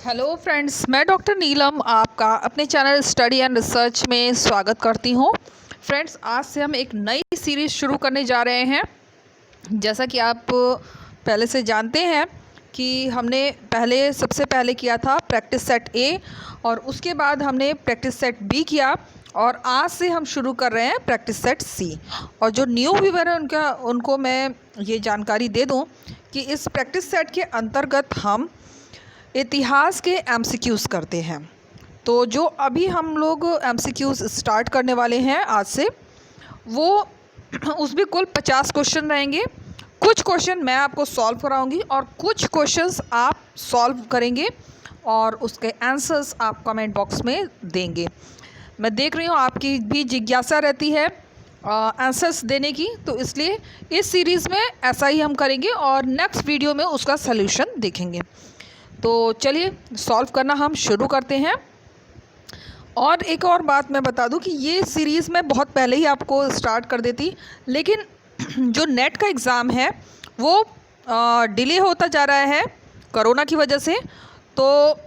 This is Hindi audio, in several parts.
हेलो फ्रेंड्स, मैं डॉक्टर नीलम आपका अपने चैनल स्टडी एंड रिसर्च में स्वागत करती हूँ। फ्रेंड्स, आज से हम एक नई सीरीज़ शुरू करने जा रहे हैं। जैसा कि आप पहले से जानते हैं कि हमने सबसे पहले किया था प्रैक्टिस सेट ए और उसके बाद हमने प्रैक्टिस सेट बी किया और आज से हम शुरू कर रहे हैं प्रैक्टिस सेट सी। और जो न्यू व्यूअर है उनको मैं ये जानकारी दे दूं कि इस प्रैक्टिस सेट के अंतर्गत हम इतिहास के एमसीक्यूज़ करते हैं। तो जो अभी हम लोग एमसीक्यूज़ स्टार्ट करने वाले हैं आज से, वो उसमें कुल 50 क्वेश्चन रहेंगे। कुछ क्वेश्चन मैं आपको सॉल्व कराऊंगी और कुछ क्वेश्चंस आप सॉल्व करेंगे और उसके आंसर्स आप कमेंट बॉक्स में देंगे। मैं देख रही हूँ आपकी भी जिज्ञासा रहती है आंसर्स देने की, तो इसलिए इस सीरीज़ में ऐसा ही हम करेंगे और नेक्स्ट वीडियो में उसका सल्यूशन देखेंगे। तो चलिए सॉल्व करना हम शुरू करते हैं। और एक और बात मैं बता दूं कि ये सीरीज़ मैं बहुत पहले ही आपको स्टार्ट कर देती, लेकिन जो नेट का एग्ज़ाम है वो डिले होता जा रहा है कोरोना की वजह से। तो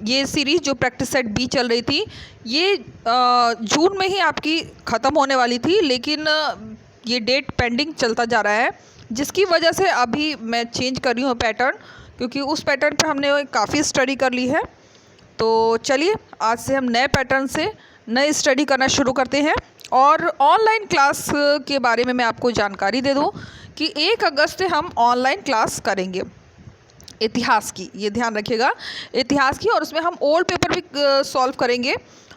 ये सीरीज़ जो प्रैक्टिस सेट बी चल रही थी, ये जून में ही आपकी ख़त्म होने वाली थी, लेकिन ये डेट पेंडिंग चलता जा रहा है, जिसकी वजह से अभी मैं चेंज कर रही हूँ पैटर्न, क्योंकि उस पैटर्न पर हमने काफ़ी स्टडी कर ली है। तो चलिए आज से हम नए पैटर्न से नई स्टडी करना शुरू करते हैं। और ऑनलाइन क्लास के बारे में मैं आपको जानकारी दे दूं कि 1 अगस्त से हम ऑनलाइन क्लास करेंगे इतिहास की, ये ध्यान रखिएगा, इतिहास की। और उसमें हम ओल्ड पेपर भी सॉल्व करेंगे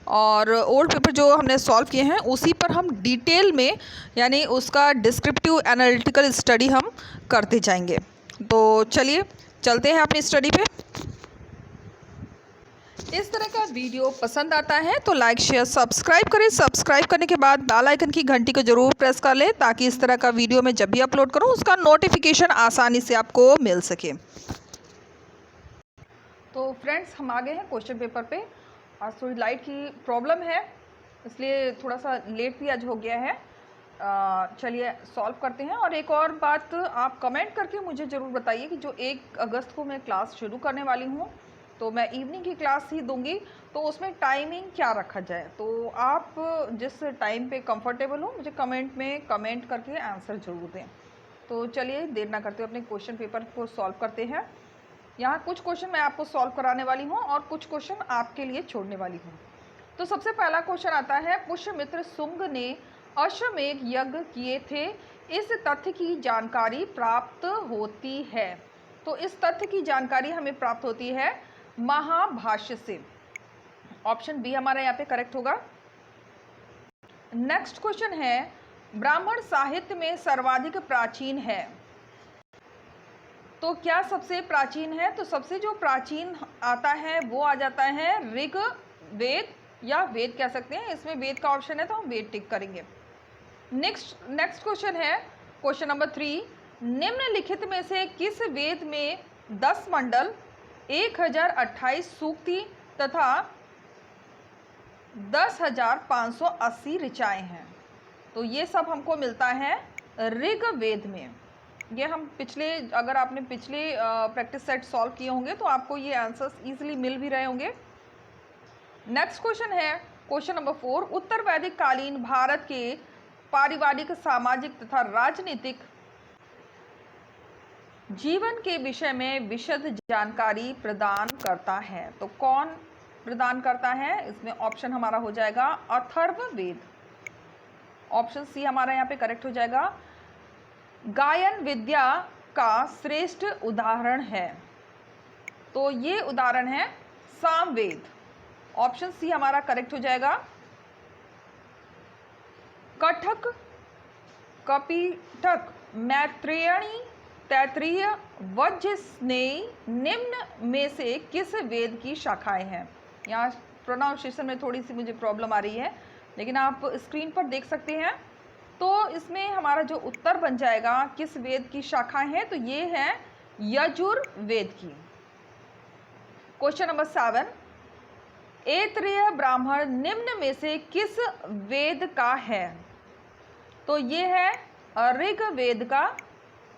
और ओल्ड पेपर जो हमने सॉल्व किए हैं उसी पर हम डिटेल में, यानी उसका डिस्क्रिप्टिव एनालिटिकल स्टडी हम करते जाएंगे। तो चलिए चलते हैं अपनी स्टडी पे। इस तरह का वीडियो पसंद आता है तो लाइक शेयर सब्सक्राइब करें। सब्सक्राइब करने के बाद बेल आइकन की घंटी को ज़रूर प्रेस कर लें, ताकि इस तरह का वीडियो मैं जब भी अपलोड करूं उसका नोटिफिकेशन आसानी से आपको मिल सके। तो फ्रेंड्स, हम आ गए हैं क्वेश्चन पेपर पे। आज थोड़ी लाइट की प्रॉब्लम है, इसलिए थोड़ा सा लेट भी आज हो गया है। चलिए सॉल्व करते हैं। और एक और बात, आप कमेंट करके मुझे ज़रूर बताइए कि जो 1 अगस्त को मैं क्लास शुरू करने वाली हूँ, तो मैं इवनिंग की क्लास ही दूंगी, तो उसमें टाइमिंग क्या रखा जाए। तो आप जिस टाइम पे कंफर्टेबल हो मुझे कमेंट में कमेंट करके आंसर ज़रूर दें। तो चलिए देर ना करते हुए अपने क्वेश्चन पेपर को सॉल्व करते हैं। यहाँ कुछ क्वेश्चन मैं आपको सॉल्व कराने वाली हूँ और कुछ क्वेश्चन आपके लिए छोड़ने वाली हूँ। तो सबसे पहला क्वेश्चन आता है, पुष्यमित्र शुंग ने अश्वमेध यज्ञ किए थे, इस तथ्य की जानकारी प्राप्त होती है। तो इस तथ्य की जानकारी हमें प्राप्त होती है महाभाष्य से। ऑप्शन बी हमारा यहाँ पे करेक्ट होगा। नेक्स्ट क्वेश्चन है, ब्राह्मण साहित्य में सर्वाधिक प्राचीन है, तो क्या सबसे प्राचीन है? तो सबसे जो प्राचीन आता है वो आ जाता है ऋग वेद, या वेद कह सकते हैं, इसमें वेद का ऑप्शन है तो हम वेद टिक करेंगे। नेक्स्ट क्वेश्चन है क्वेश्चन नंबर 3, निम्नलिखित में से किस वेद में 10 मंडल, 1028 सूक्ति तथा 10,580 ऋचाएं हैं? तो ये सब हमको मिलता है ऋग्वेद में। ये हम अगर आपने पिछले प्रैक्टिस सेट सॉल्व किए होंगे तो आपको ये आंसर्स इजीली मिल भी रहे होंगे। नेक्स्ट क्वेश्चन है क्वेश्चन नंबर 4, उत्तर वैदिक कालीन भारत के पारिवारिक, सामाजिक तथा राजनीतिक जीवन के विषय में विशद जानकारी प्रदान करता है। तो कौन प्रदान करता है? इसमें ऑप्शन हमारा हो जाएगा अथर्ववेद। ऑप्शन सी हमारा यहाँ पे करेक्ट हो जाएगा। गायन विद्या का श्रेष्ठ उदाहरण है, तो ये उदाहरण है सामवेद। ऑप्शन सी हमारा करेक्ट हो जाएगा। कठक, कपिटक, मैत्रेयणी, तैत्तिरीय, वज्रस्नेयी निम्न में से किस वेद की शाखाएं हैं? यहाँ प्रोनाउंसिएशन में थोड़ी सी मुझे प्रॉब्लम आ रही है, लेकिन आप स्क्रीन पर देख सकते हैं। तो इसमें हमारा जो उत्तर बन जाएगा किस वेद की शाखाएं हैं, तो ये है यजुर्वेद की। क्वेश्चन नंबर 7, ऐत्रेय ब्राह्मण निम्न में से किस वेद का है? तो ये है ऋग्वेद का।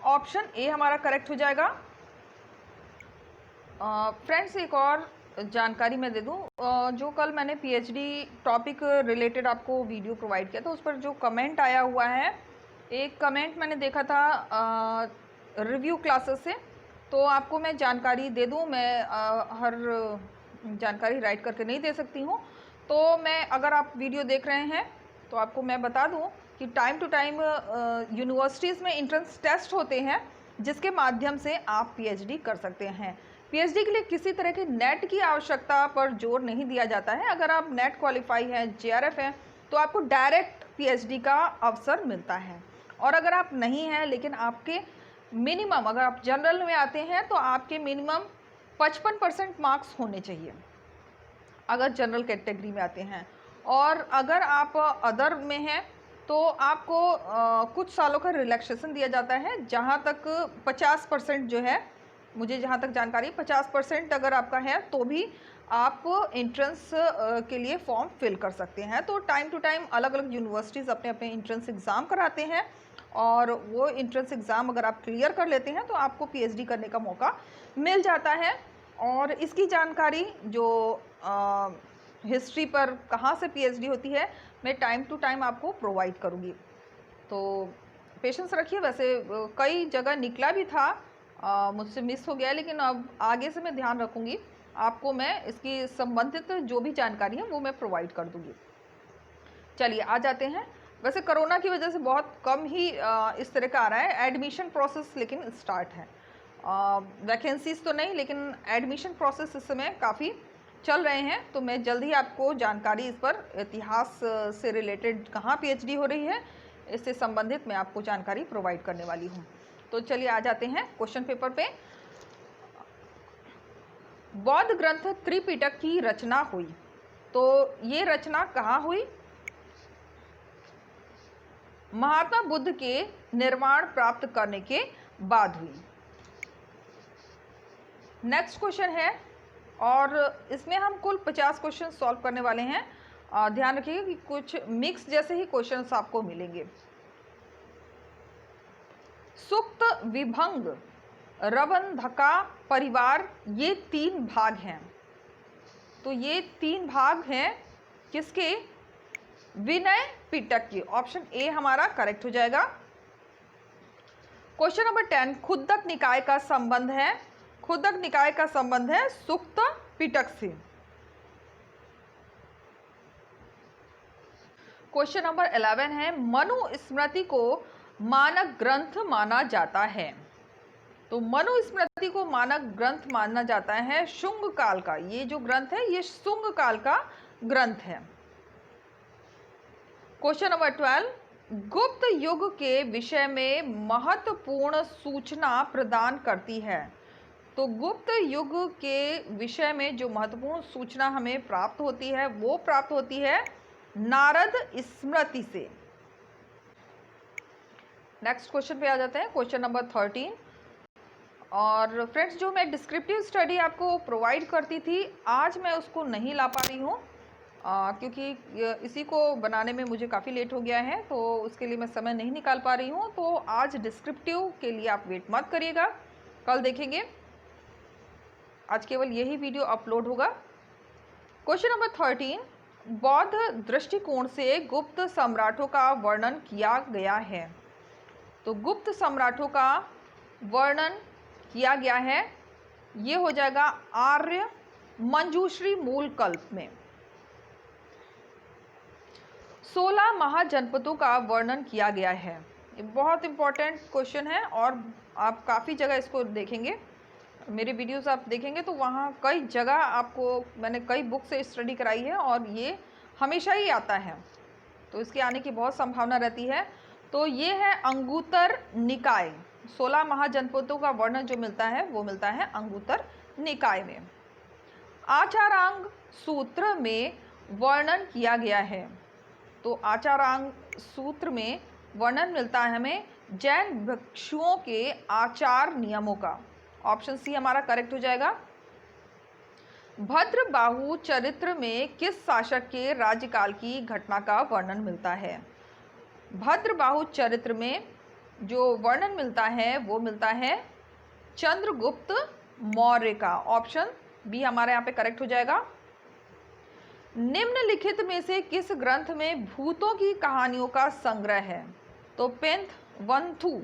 ऑप्शन ए हमारा करेक्ट हो जाएगा। फ्रेंड्स, एक और जानकारी मैं दे दूं। जो कल मैंने पीएचडी टॉपिक रिलेटेड आपको वीडियो प्रोवाइड किया था, उस पर जो कमेंट आया हुआ है, एक कमेंट मैंने देखा था रिव्यू क्लासेस से, तो आपको मैं जानकारी दे दूं। मैं हर जानकारी राइट करके नहीं दे सकती हूं, तो मैं, अगर आप वीडियो देख रहे हैं तो आपको मैं बता दूं कि टाइम टू टाइम यूनिवर्सिटीज़ में एंट्रेंस टेस्ट होते हैं, जिसके माध्यम से आप पीएचडी कर सकते हैं। पीएचडी के लिए किसी तरह के नेट की आवश्यकता पर जोर नहीं दिया जाता है। अगर आप नेट क्वालिफाई हैं, जेआरएफ हैं, तो आपको डायरेक्ट पीएचडी का अवसर मिलता है। और अगर आप नहीं हैं, लेकिन आपके मिनिमम, अगर आप जनरल में आते हैं तो आपके मिनिमम 55% मार्क्स होने चाहिए अगर जनरल कैटेगरी में आते हैं। और अगर आप अदर में हैं तो आपको कुछ सालों का रिलैक्सेशन दिया जाता है, जहां तक 50% जो है, मुझे जहां तक जानकारी, 50% अगर आपका है तो भी आप एंट्रेंस के लिए फॉर्म फिल कर सकते हैं। तो टाइम टू टाइम अलग अलग यूनिवर्सिटीज़ अपने अपने एंट्रेंस एग्ज़ाम कराते हैं, और वो एंट्रेंस एग्ज़ाम अगर आप क्लियर कर लेते हैं तो आपको पीएचडी करने का मौका मिल जाता है। और इसकी जानकारी जो हिस्ट्री पर कहाँ से पीएचडी होती है, मैं टाइम टू टाइम आपको प्रोवाइड करूँगी, तो पेशेंस रखिए। वैसे कई जगह निकला भी था, मुझसे मिस हो गया, लेकिन अब आगे से मैं ध्यान रखूँगी। आपको मैं इसकी संबंधित जो भी जानकारी है वो मैं प्रोवाइड कर दूँगी। चलिए आ जाते हैं। वैसे कोरोना की वजह से बहुत कम ही इस तरह का आ रहा है एडमिशन प्रोसेस, लेकिन स्टार्ट है। वैकेंसीज तो नहीं, लेकिन एडमिशन प्रोसेस इस समय काफ़ी चल रहे हैं। तो मैं जल्द ही आपको जानकारी इस पर, इतिहास से रिलेटेड कहाँ पीएचडी हो रही है, इससे संबंधित मैं आपको जानकारी प्रोवाइड करने वाली हूँ। तो चलिए आ जाते हैं क्वेश्चन पेपर पे। बौद्ध ग्रंथ त्रिपिटक की रचना हुई, तो ये रचना कहाँ हुई? महात्मा बुद्ध के निर्वाण प्राप्त करने के बाद हुई। नेक्स्ट क्वेश्चन है, और इसमें हम कुल 50 क्वेश्चन सॉल्व करने वाले हैं। ध्यान रखिएगा कि कुछ मिक्स जैसे ही क्वेश्चंस आपको मिलेंगे। सुक्त, विभंग, रबंधका परिवार, ये 3 भाग हैं। तो ये 3 भाग हैं किसके? विनय पिटक के। ऑप्शन ए हमारा करेक्ट हो जाएगा। क्वेश्चन नंबर 10, खुद्दक निकाय का संबंध है, खुद्दक निकाय का संबंध है सुक्त पिटक से। क्वेश्चन नंबर 11 है, मनु स्मृति को मानक ग्रंथ माना जाता है। तो मनु स्मृति को मानक ग्रंथ माना जाता है शुंग काल का। ये जो ग्रंथ है, ये शुंग काल का ग्रंथ है। क्वेश्चन नंबर 12, गुप्त युग के विषय में महत्वपूर्ण सूचना प्रदान करती है। तो गुप्त युग के विषय में जो महत्वपूर्ण सूचना हमें प्राप्त होती है, वो प्राप्त होती है नारद स्मृति से। नेक्स्ट क्वेश्चन पे आ जाते हैं, क्वेश्चन नंबर 13। और फ्रेंड्स, जो मैं डिस्क्रिप्टिव स्टडी आपको प्रोवाइड करती थी, आज मैं उसको नहीं ला पा रही हूँ, क्योंकि इसी को बनाने में मुझे काफ़ी लेट हो गया है, तो उसके लिए मैं समय नहीं निकाल पा रही हूँ। तो आज डिस्क्रिप्टिव के लिए आप वेट मत करिएगा, कल देखेंगे। आज केवल यही वीडियो अपलोड होगा। क्वेश्चन नंबर 13, बौद्ध दृष्टिकोण से गुप्त सम्राटों का वर्णन किया गया है। तो गुप्त सम्राटों का वर्णन किया गया है, ये हो जाएगा आर्य मंजूश्री मूल कल्प में। 16 महाजनपदों का वर्णन किया गया है। ये बहुत इंपॉर्टेंट क्वेश्चन है, और आप काफ़ी जगह इसको देखेंगे, मेरे वीडियोस आप देखेंगे तो वहाँ कई जगह आपको मैंने कई बुक से स्टडी कराई है, और ये हमेशा ही आता है, तो इसके आने की बहुत संभावना रहती है। तो ये है अंगुत्तर निकाय। 16 महाजनपदों का वर्णन जो मिलता है, वो मिलता है अंगुत्तर निकाय में। आचारांग सूत्र में वर्णन किया गया है। तो आचारांग सूत्र में वर्णन मिलता है हमें जैन भिक्षुओं के आचार नियमों का। ऑप्शन सी हमारा करेक्ट हो जाएगा। भद्रबाहु चरित्र में किस शासक के राज्यकाल की घटना का वर्णन मिलता है? भद्रबाहु चरित्र में जो वर्णन मिलता है वो मिलता है चंद्रगुप्त मौर्य का। ऑप्शन बी हमारे यहाँ पे करेक्ट हो जाएगा। निम्नलिखित में से किस ग्रंथ में भूतों की कहानियों का संग्रह है? तो पेंथवंथु।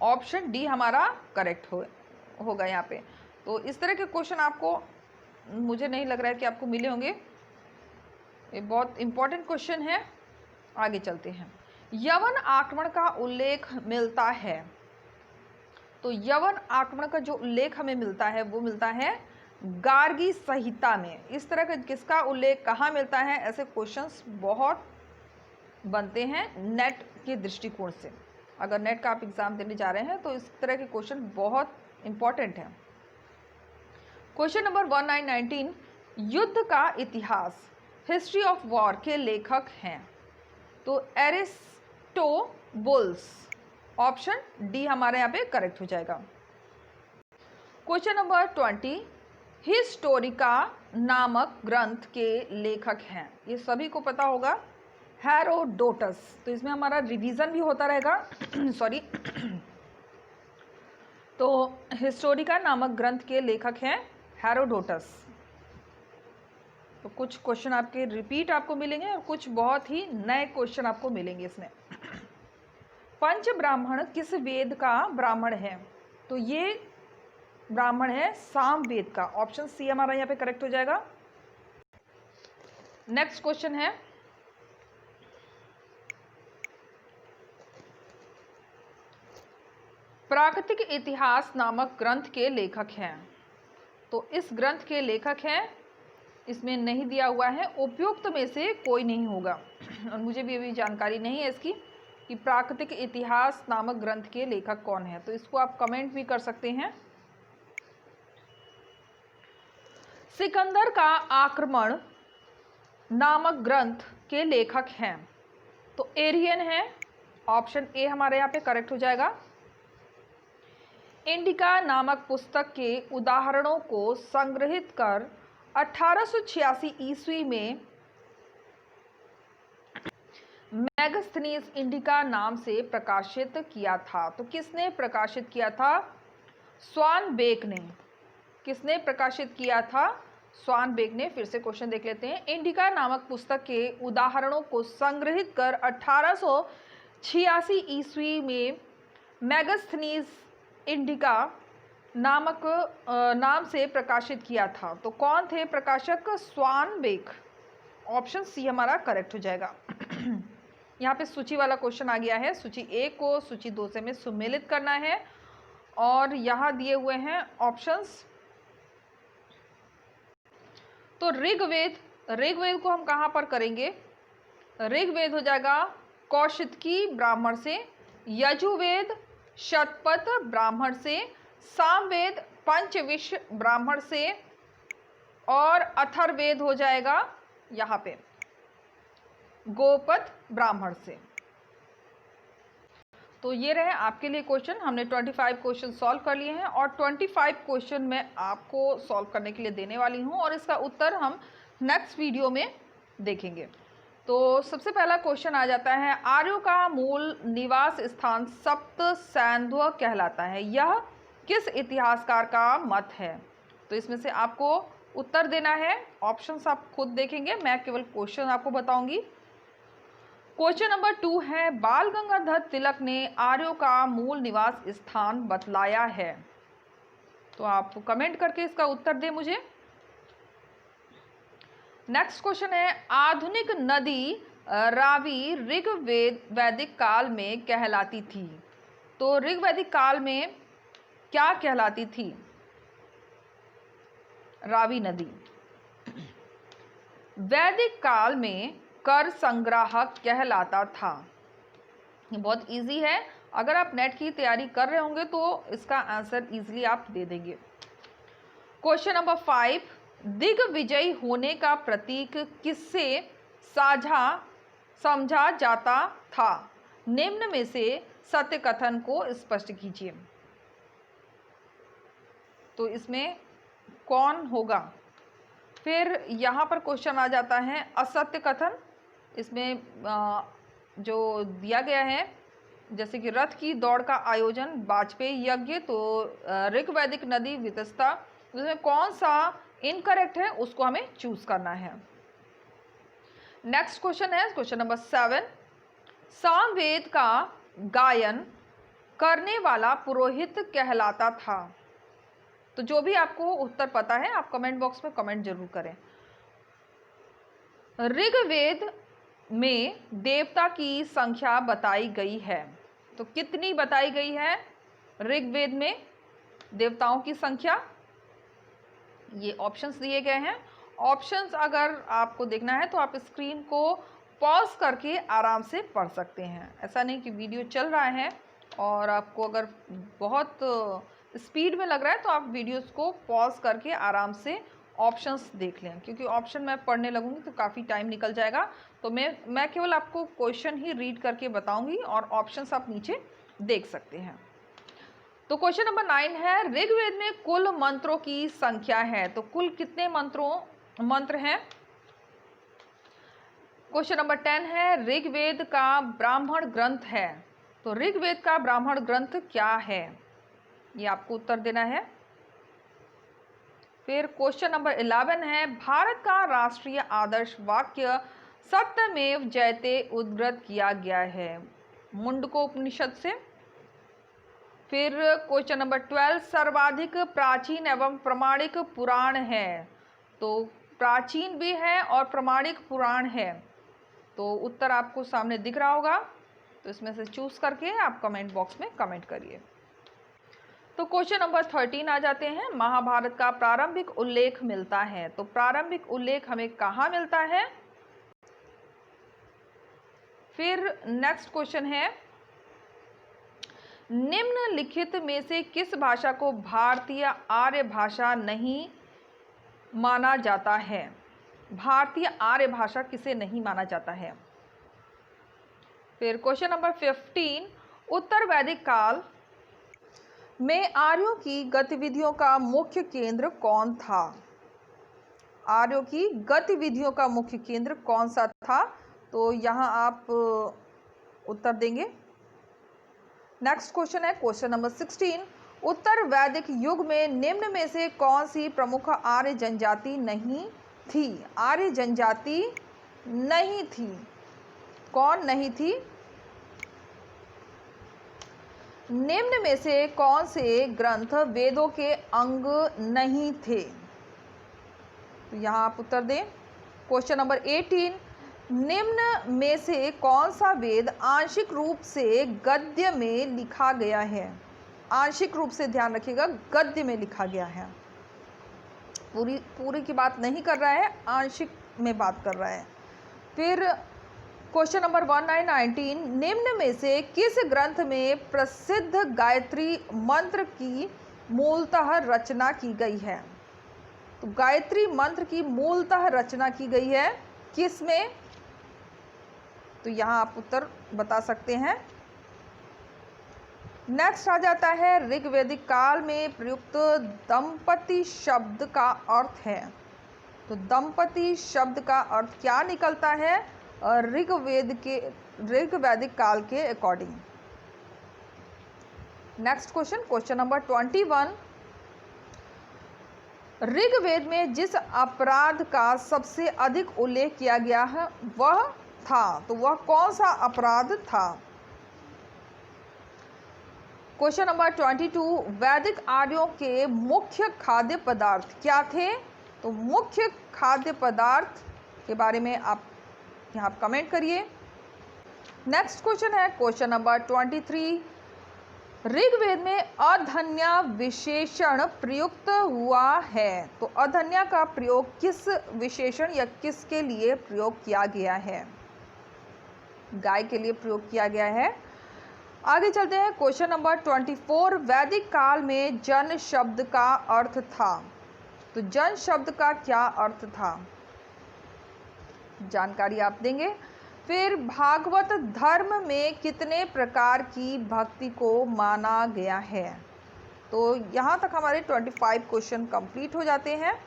ऑप्शन डी हमारा करेक्ट होगा यहाँ पे। तो इस तरह के क्वेश्चन आपको, मुझे नहीं लग रहा है कि आपको मिले होंगे। ये बहुत इंपॉर्टेंट क्वेश्चन है। आगे चलते हैं। यवन आक्रमण का उल्लेख मिलता है। तो यवन आक्रमण का जो उल्लेख हमें मिलता है वो मिलता है गार्गी संहिता में। इस तरह का किसका उल्लेख कहाँ मिलता है? ऐसे क्वेश्चंस बहुत बनते हैं नेट के दृष्टिकोण से। अगर नेट का आप एग्जाम देने जा रहे हैं तो इस तरह के क्वेश्चन बहुत इंपॉर्टेंट हैं। क्वेश्चन नंबर 1919, युद्ध का इतिहास, हिस्ट्री ऑफ वॉर के लेखक हैं। तो एरिस्टोबुल्स। ऑप्शन डी हमारे यहाँ पे करेक्ट हो जाएगा। क्वेश्चन नंबर 20, हिस्टोरिका नामक ग्रंथ के लेखक हैं। ये सभी को पता होगा, हेरोडोटस। तो इसमें हमारा रिवीजन भी होता रहेगा सॉरी। तो हिस्टोरिका नामक ग्रंथ के लेखक हैं हेरोडोटस। तो कुछ क्वेश्चन आपके रिपीट आपको मिलेंगे और कुछ बहुत ही नए क्वेश्चन आपको मिलेंगे इसमें। पंच ब्राह्मण किस वेद का ब्राह्मण है? तो ये ब्राह्मण है साम वेद का। ऑप्शन सी हमारा यहाँ पे करेक्ट हो जाएगा। नेक्स्ट क्वेश्चन है, प्राकृतिक इतिहास नामक ग्रंथ के लेखक हैं। तो इस ग्रंथ के लेखक हैं, इसमें नहीं दिया हुआ है, उपयुक्त में से कोई नहीं होगा। और मुझे भी अभी जानकारी नहीं है इसकी कि प्राकृतिक इतिहास नामक ग्रंथ के लेखक कौन है। तो इसको आप कमेंट भी कर सकते हैं। सिकंदर का आक्रमण नामक ग्रंथ के लेखक हैं। तो एरियन है। ऑप्शन ए हमारे यहाँ पे करेक्ट हो जाएगा। इंडिका नामक पुस्तक के उदाहरणों को संग्रहित कर 1886 ईस्वी में मैगस्थनीज इंडिका नाम से प्रकाशित किया था। तो किसने प्रकाशित किया था? स्वानबेक ने। किसने प्रकाशित किया था? स्वानबेक ने। फिर से क्वेश्चन देख लेते हैं। इंडिका नामक पुस्तक के उदाहरणों को संग्रहित कर 1886 ईस्वी में मैगस्थनीज इंडिका नामक नाम से प्रकाशित किया था। तो कौन थे प्रकाशक? स्वानबेक। ऑप्शन सी हमारा करेक्ट हो जाएगा। यहाँ पे सूची वाला क्वेश्चन आ गया है। सूची ए को सूची 2 से में सुमेलित करना है और यहाँ दिए हुए हैं ऑप्शंस। तो ऋग्वेद को हम कहाँ पर करेंगे? ऋग्वेद हो जाएगा कौशिकी ब्राह्मण से, यजुर्वेद शतपथ ब्राह्मण से, सामवेद पंचविश ब्राह्मण से और अथर्ववेद हो जाएगा यहाँ पे गोपथ ब्राह्मण से। तो ये रहे आपके लिए क्वेश्चन। हमने 25 क्वेश्चन सॉल्व कर लिए हैं और 25 क्वेश्चन मैं आपको सॉल्व करने के लिए देने वाली हूँ और इसका उत्तर हम नेक्स्ट वीडियो में देखेंगे। तो सबसे पहला क्वेश्चन आ जाता है, आर्यों का मूल निवास स्थान सप्त सैंधव कहलाता है। यह किस इतिहासकार का मत है? तो इसमें से आपको उत्तर देना है। ऑप्शंस आप खुद देखेंगे, मैं केवल क्वेश्चन आपको बताऊंगी। क्वेश्चन नंबर 2 है, बाल गंगाधर तिलक ने आर्यों का मूल निवास स्थान बतलाया है। तो आप कमेंट करके इसका उत्तर दें मुझे। नेक्स्ट क्वेश्चन है, आधुनिक नदी रावी ऋग्वैदिक काल में कहलाती थी। तो ऋग्वैदिक काल में क्या कहलाती थी? रावी नदी। वैदिक काल में कर संग्राहक कहलाता था। ये बहुत इजी है। अगर आप नेट की तैयारी कर रहे होंगे तो इसका आंसर इजीली आप दे देंगे। क्वेश्चन नंबर 5, दिग्विजयी होने का प्रतीक किससे साझा समझा जाता था? निम्न में से सत्य कथन को स्पष्ट कीजिए। तो इसमें कौन होगा? फिर यहाँ पर क्वेश्चन आ जाता है असत्य कथन। इसमें जो दिया गया है जैसे कि रथ की दौड़ का आयोजन, वाजपेयी यज्ञ, तो ऋग्वैदिक नदी वितस्ता, उसमें कौन सा इनकरेक्ट है उसको हमें चूज करना है। नेक्स्ट क्वेश्चन है क्वेश्चन नंबर 7, सामवेद का गायन करने वाला पुरोहित कहलाता था। तो जो भी आपको उत्तर पता है आप कमेंट बॉक्स में कमेंट जरूर करें। ऋग्वेद में देवता की संख्या बताई गई है, तो कितनी बताई गई है ऋग्वेद में देवताओं की संख्या? ये ऑप्शंस दिए गए हैं। ऑप्शंस अगर आपको देखना है तो आप स्क्रीन को पॉज करके आराम से पढ़ सकते हैं। ऐसा नहीं कि वीडियो चल रहा है और आपको अगर बहुत स्पीड में लग रहा है तो आप वीडियोस को पॉज करके आराम से ऑप्शंस देख लें, क्योंकि ऑप्शन मैं पढ़ने लगूंगी तो काफ़ी टाइम निकल जाएगा। तो मैं केवल आपको क्वेश्चन ही रीड करके बताऊंगी और ऑप्शंस आप नीचे देख सकते हैं। तो क्वेश्चन नंबर 9 है, ऋग्वेद में कुल मंत्रों की संख्या है, तो कुल कितने मंत्र हैं? क्वेश्चन नंबर 10 है, ऋग्वेद का ब्राह्मण ग्रंथ है, तो ऋग्वेद का ब्राह्मण ग्रंथ क्या है? ये आपको उत्तर देना है। फिर क्वेश्चन नंबर 11 है, भारत का राष्ट्रीय आदर्श वाक्य सत्यमेव जयते उद्धृत किया गया है, मुंडकोपनिषद से। फिर क्वेश्चन नंबर 12, सर्वाधिक प्राचीन एवं प्रमाणिक पुराण है, तो प्राचीन भी है और प्रमाणिक पुराण है, तो उत्तर आपको सामने दिख रहा होगा, तो इसमें से चूज करके आप कमेंट बॉक्स में कमेंट करिए। तो क्वेश्चन नंबर 13 आ जाते हैं, महाभारत का प्रारंभिक उल्लेख मिलता है, तो प्रारंभिक उल्लेख हमें कहाँ मिलता है? फिर नेक्स्ट क्वेश्चन है, निम्नलिखित में से किस भाषा को भारतीय आर्य भाषा नहीं माना जाता है? भारतीय आर्य भाषा किसे नहीं माना जाता है? फिर क्वेश्चन नंबर 15, उत्तर वैदिक काल में आर्यों की गतिविधियों का मुख्य केंद्र कौन था? आर्यों की गतिविधियों का मुख्य केंद्र कौन सा था? तो यहाँ आप उत्तर देंगे। नेक्स्ट क्वेश्चन है क्वेश्चन नंबर 16, उत्तर वैदिक युग में निम्न में से कौन सी प्रमुख आर्य जनजाति नहीं थी? आर्य जनजाति नहीं थी, कौन नहीं थी? निम्न में से कौन से ग्रंथ वेदों के अंग नहीं थे? तो यहाँ आप उत्तर दें। क्वेश्चन नंबर 18, निम्न में से कौन सा वेद आंशिक रूप से गद्य में लिखा गया है? आंशिक रूप से ध्यान रखिएगा, गद्य में लिखा गया है, पूरी की बात नहीं कर रहा है, आंशिक में बात कर रहा है। फिर क्वेश्चन नंबर 19, निम्न में से किस ग्रंथ में प्रसिद्ध गायत्री मंत्र की मूलतः रचना की गई है? तो गायत्री मंत्र की मूलतः रचना की गई है किस में? तो यहाँ आप उत्तर बता सकते हैं। नेक्स्ट आ जाता है, ऋग्वैदिक काल में प्रयुक्त दंपति शब्द का अर्थ है, तो दंपति शब्द का अर्थ क्या निकलता है ऋग्वैदिक काल के according? Next question number 21, Rigveda में जिस अपराध का सबसे अधिक उल्लेख किया गया है वह था, तो वह कौन सा अपराध था? क्वेश्चन नंबर 22, वैदिक आर्यों के मुख्य खाद्य पदार्थ क्या थे? तो मुख्य खाद्य पदार्थ के बारे में आप यहाँ कमेंट करिए। नेक्स्ट क्वेश्चन है क्वेश्चन नंबर 23, ऋग्वेद में अधन्या विशेषण प्रयुक्त हुआ है, तो अधन्या का प्रयोग किस विशेषण या किसके लिए प्रयोग किया गया है? गाय के लिए प्रयोग किया गया है। आगे चलते हैं, क्वेश्चन नंबर 24, वैदिक काल में जन शब्द का अर्थ था, तो जन शब्द का क्या अर्थ था? जानकारी आप देंगे। फिर भागवत धर्म में कितने प्रकार की भक्ति को माना गया है? तो यहाँ तक हमारे 25 क्वेश्चन कंप्लीट हो जाते हैं।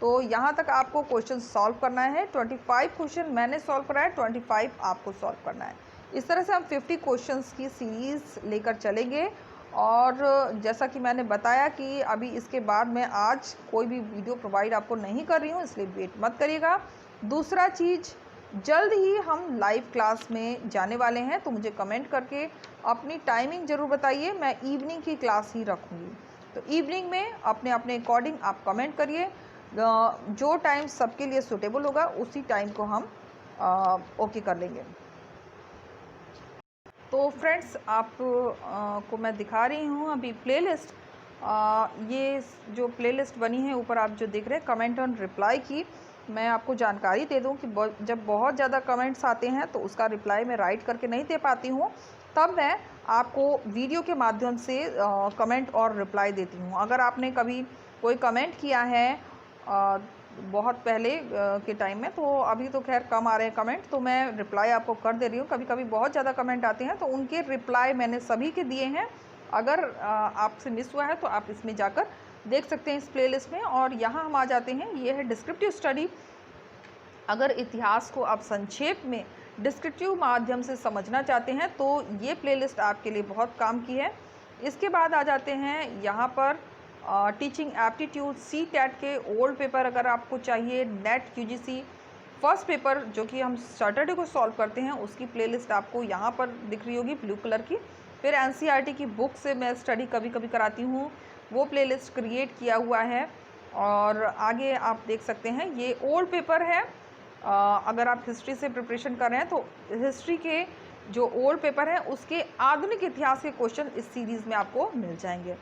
तो यहाँ तक आपको क्वेश्चन सॉल्व करना है। 25 क्वेश्चन मैंने सॉल्व करा है, 25 आपको सॉल्व करना है। इस तरह से हम 50 क्वेश्चंस की सीरीज़ लेकर चलेंगे। और जैसा कि मैंने बताया कि अभी इसके बाद मैं आज कोई भी वीडियो प्रोवाइड आपको नहीं कर रही हूँ, इसलिए वेट मत करिएगा। दूसरा चीज़, जल्द ही हम लाइव क्लास में जाने वाले हैं, तो मुझे कमेंट करके अपनी टाइमिंग ज़रूर बताइए। मैं इवनिंग की क्लास ही रखूँगी, तो इवनिंग में अपने अपने अकॉर्डिंग आप कमेंट करिए। जो टाइम सबके लिए सूटेबल होगा उसी टाइम को हम ओके कर लेंगे। तो फ्रेंड्स, आप को मैं दिखा रही हूँ अभी प्लेलिस्ट। ये जो प्लेलिस्ट बनी है ऊपर आप जो देख रहे हैं कमेंट ऑन रिप्लाई की, मैं आपको जानकारी दे दूं कि जब बहुत ज़्यादा कमेंट्स आते हैं तो उसका रिप्लाई मैं राइट करके नहीं दे पाती हूँ, तब मैं आपको वीडियो के माध्यम से कमेंट और रिप्लाई देती हूँ। अगर आपने कभी कोई कमेंट किया है बहुत पहले के टाइम में, तो अभी तो खैर कम आ रहे हैं कमेंट, तो मैं रिप्लाई आपको कर दे रही हूँ। कभी कभी बहुत ज़्यादा कमेंट आते हैं तो उनके रिप्लाई मैंने सभी के दिए हैं। अगर आपसे मिस हुआ है तो आप इसमें जाकर देख सकते हैं इस प्लेलिस्ट में। और यहाँ हम आ जाते हैं, ये है डिस्क्रिप्टिव स्टडी। अगर इतिहास को आप संक्षेप में डिस्क्रिप्टिव माध्यम से समझना चाहते हैं तो ये प्लेलिस्ट आपके लिए बहुत काम की है। इसके बाद आ जाते हैं यहाँ पर टीचिंग एप्टीट्यूड सी कैट के ओल्ड पेपर अगर आपको चाहिए, नेट यूजीसी फर्स्ट पेपर जो कि हम सैटरडे को सॉल्व करते हैं, उसकी प्लेलिस्ट आपको यहाँ पर दिख रही होगी ब्लू कलर की। फिर एनसीईआरटी की बुक से मैं स्टडी कभी कभी कराती हूँ, वो प्लेलिस्ट क्रिएट किया हुआ है। और आगे आप देख सकते हैं ये ओल्ड पेपर है। अगर आप हिस्ट्री से प्रिपरेशन कर रहे हैं तो हिस्ट्री के जो ओल्ड पेपर है उसके आधुनिक इतिहास के क्वेश्चन इस सीरीज़ में आपको मिल जाएंगे।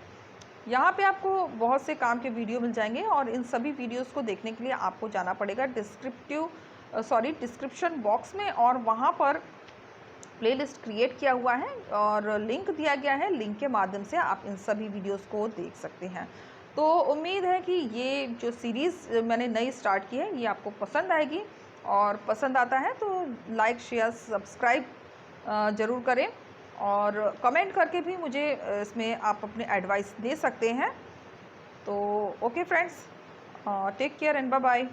यहाँ पे आपको बहुत से काम के वीडियो मिल जाएंगे और इन सभी वीडियोस को देखने के लिए आपको जाना पड़ेगा डिस्क्रिप्शन बॉक्स में, और वहाँ पर प्लेलिस्ट क्रिएट किया हुआ है और लिंक दिया गया है। लिंक के माध्यम से आप इन सभी वीडियोस को देख सकते हैं। तो उम्मीद है कि ये जो सीरीज़ मैंने नई स्टार्ट की है ये आपको पसंद आएगी, और पसंद आता है तो लाइक शेयर सब्सक्राइब ज़रूर करें, और कमेंट करके भी मुझे इसमें आप अपने एडवाइस दे सकते हैं। तो okay friends, take care and bye bye.